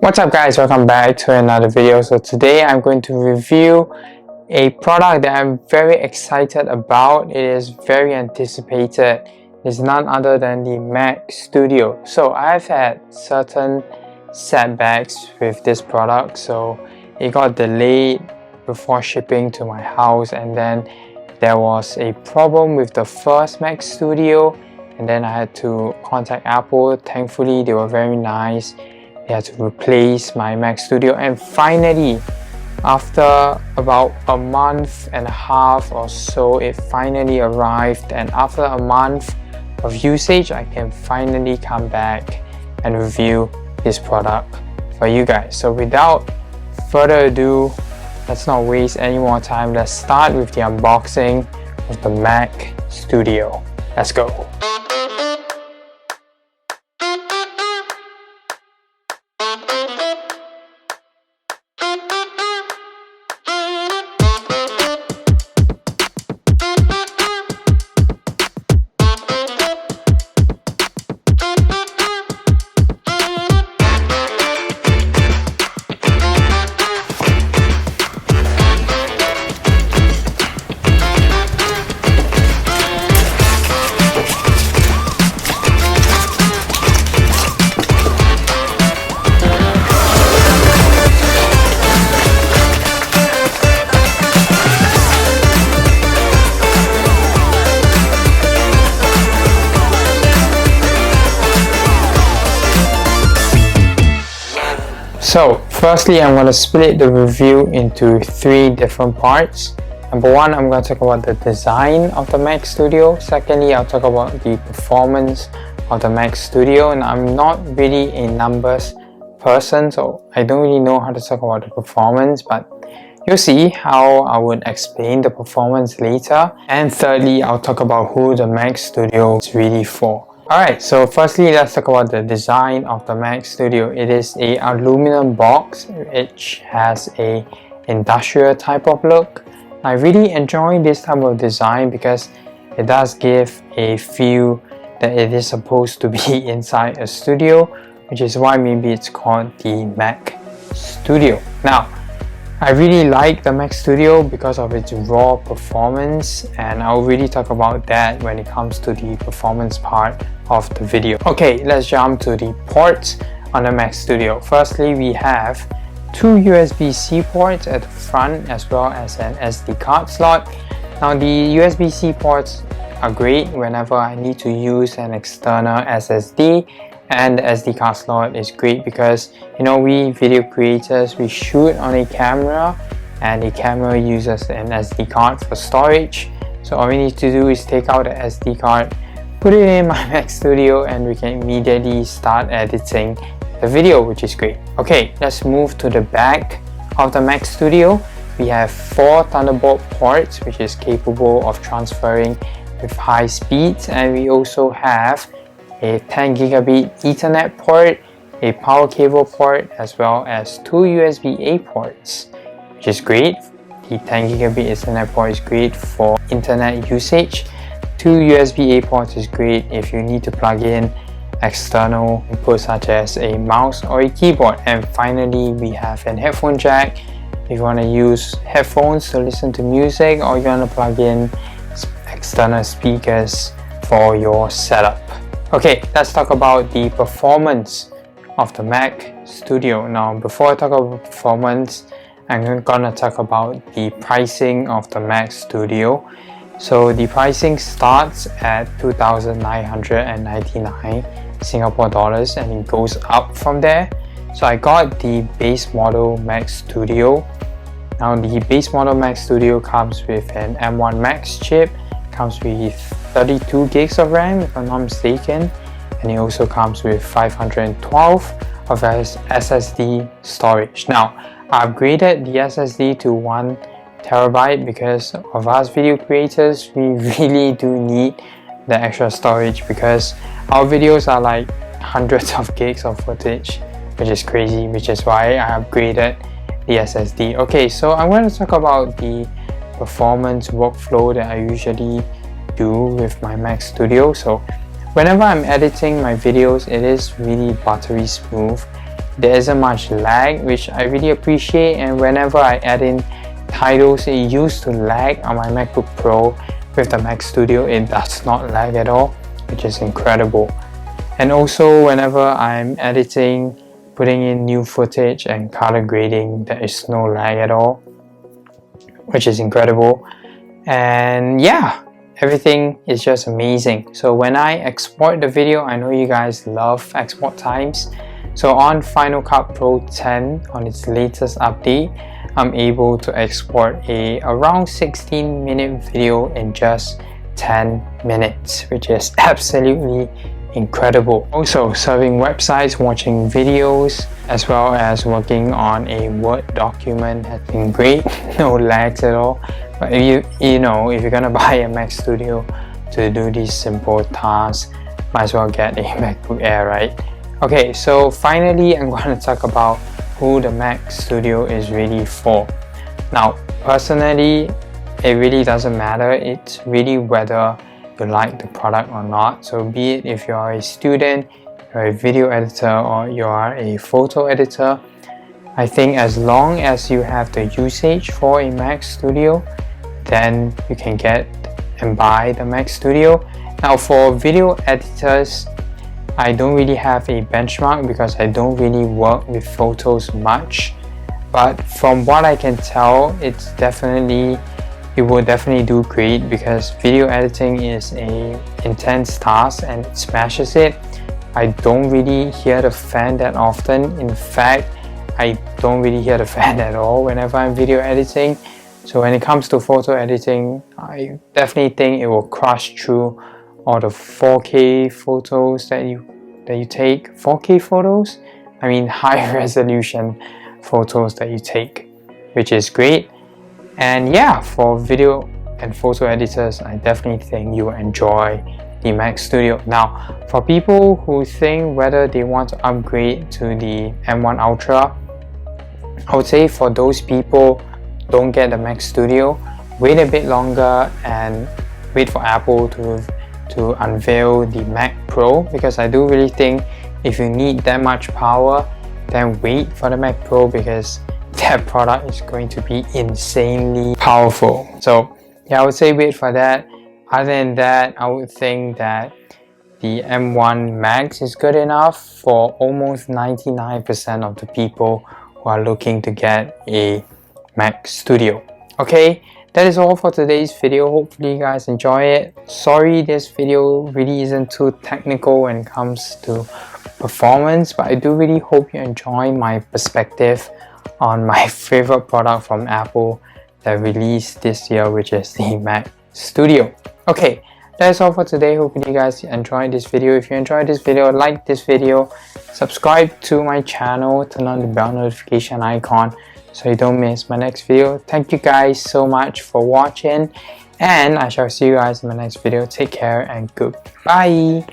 What's up guys, welcome back to another video. So today I'm going to review a product that I'm very excited about. It is very anticipated. It's none other than the Mac Studio. So I've had certain setbacks with this product. So it got delayed before shipping to my house, and then there was a problem with the first Mac Studio, and then I had to contact Apple. Thankfully they were very nice. They had to replace my Mac Studio, and finally after about a month and a half or so it finally arrived, and after a month of usage I can finally come back and review this product for you guys. So without further ado, let's not waste any more time. Let's start with the unboxing of the Mac Studio. Let's go. So firstly, I'm going to split the review into three different parts. Number one, I'm going to talk about the design of the Mac Studio. Secondly, I'll talk about the performance of the Mac Studio. And I'm not really a numbers person, so I don't really know how to talk about the performance, but you'll see how I would explain the performance later. And thirdly, I'll talk about who the Mac Studio is really for. Alright, so firstly, let's talk about the design of the Mac Studio. It is a aluminum box which has a industrial type of look. I really enjoy this type of design because it does give a feel that it is supposed to be inside a studio, which is why maybe it's called the Mac Studio. Now, I really like the Mac Studio because of its raw performance, and I'll really talk about that when it comes to the performance part of the video. Okay, let's jump to the ports on the Mac Studio. Firstly, we have two USB-C ports at the front as well as an SD card slot. Now the USB-C ports are great whenever I need to use an external SSD, and the SD card slot is great because, you know, we video creators, we shoot on a camera and the camera uses an SD card for storage. So all we need to do is take out the SD card, put it in my Mac Studio, and we can immediately start editing the video, which is great. Okay, let's move to the back of the Mac Studio. We have 4 Thunderbolt ports which is capable of transferring with high speeds, and we also have a 10 gigabit Ethernet port, a power cable port, as well as 2 USB-A ports, which is great. The 10 gigabit Ethernet port is great for internet usage. 2 USB-A ports is great if you need to plug in external inputs such as a mouse or a keyboard. And finally, we have an headphone jack if you want to use headphones to listen to music, or you want to plug in external speakers for your setup. Okay, let's talk about the performance of the Mac Studio. Now, before I talk about performance, I'm gonna talk about the pricing of the Mac Studio. So the pricing starts at 2,999 Singapore dollars and it goes up from there. So I got the base model Mac Studio. Now the base model Mac Studio comes with an M1 Max chip, comes with 32 gigs of RAM if I'm not mistaken, and it also comes with 512 of SSD storage. Now I upgraded the SSD to 1 terabyte because of us video creators, we really do need the extra storage because our videos are like hundreds of gigs of footage, which is crazy, which is why I upgraded the SSD. Okay, so I'm going to talk about the performance workflow that I usually do with my Mac Studio. So whenever I'm editing my videos, it is really buttery smooth. there isn't much lag, which I really appreciate. And whenever I add in titles, it used to lag on my MacBook Pro. With the Mac Studio, it does not lag at all, which is incredible. And also whenever I'm editing, putting in new footage and color grading, there is no lag at all, which is incredible. And yeah, everything is just amazing. So when I export the video, I know you guys love export times. So on Final Cut Pro 10, on its latest update, I'm able to export a around 16-minute video in just 10 minutes, which is absolutely incredible. Also, serving websites, watching videos, as well as working on a Word document has been great. No lags at all. But if if you're gonna buy a Mac Studio to do these simple tasks, might as well get a MacBook Air, right? Okay, so finally I'm going to talk about who the Mac Studio is really for. Now, personally, it really doesn't matter. It's really whether you like the product or not. So be it if you are a student, you're a video editor, or you are a photo editor, I think as long as you have the usage for a Mac Studio, then you can get and buy the Mac Studio. Now for video editors, I don't really have a benchmark because I don't really work with photos much, but from what I can tell, it will definitely do great because video editing is a intense task and it smashes it. I don't really hear the fan that often. In fact, I don't really hear the fan at all whenever I'm video editing. So when it comes to photo editing, I definitely think it will crush through all the 4K photos that you take. 4K photos? I mean high resolution photos that you take, which is great. And yeah, for video and photo editors, I definitely think you will enjoy the Mac Studio. Now, for people who think whether they want to upgrade to the M1 Ultra, I would say for those people, don't get the Mac Studio. Wait a bit longer and wait for Apple to unveil the Mac Pro, because I do really think if you need that much power, then wait for the Mac Pro because that product is going to be insanely powerful. So yeah, I would say wait for that. Other than that, I would think that the M1 Max is good enough for almost 99% of the people who are looking to get a Mac Studio. Okay, that is all for today's video. Hopefully you guys enjoy it. Sorry this video really isn't too technical when it comes to performance, but I do really hope you enjoy my perspective on my favorite product from Apple that released this year, which is the Mac Studio. Okay, that's all for today. Hopefully you guys enjoyed this video. If you enjoyed this video, like this video, subscribe to my channel, turn on the bell notification icon so you don't miss my next video. Thank you guys so much for watching, and I shall see you guys in my next video. Take care and goodbye.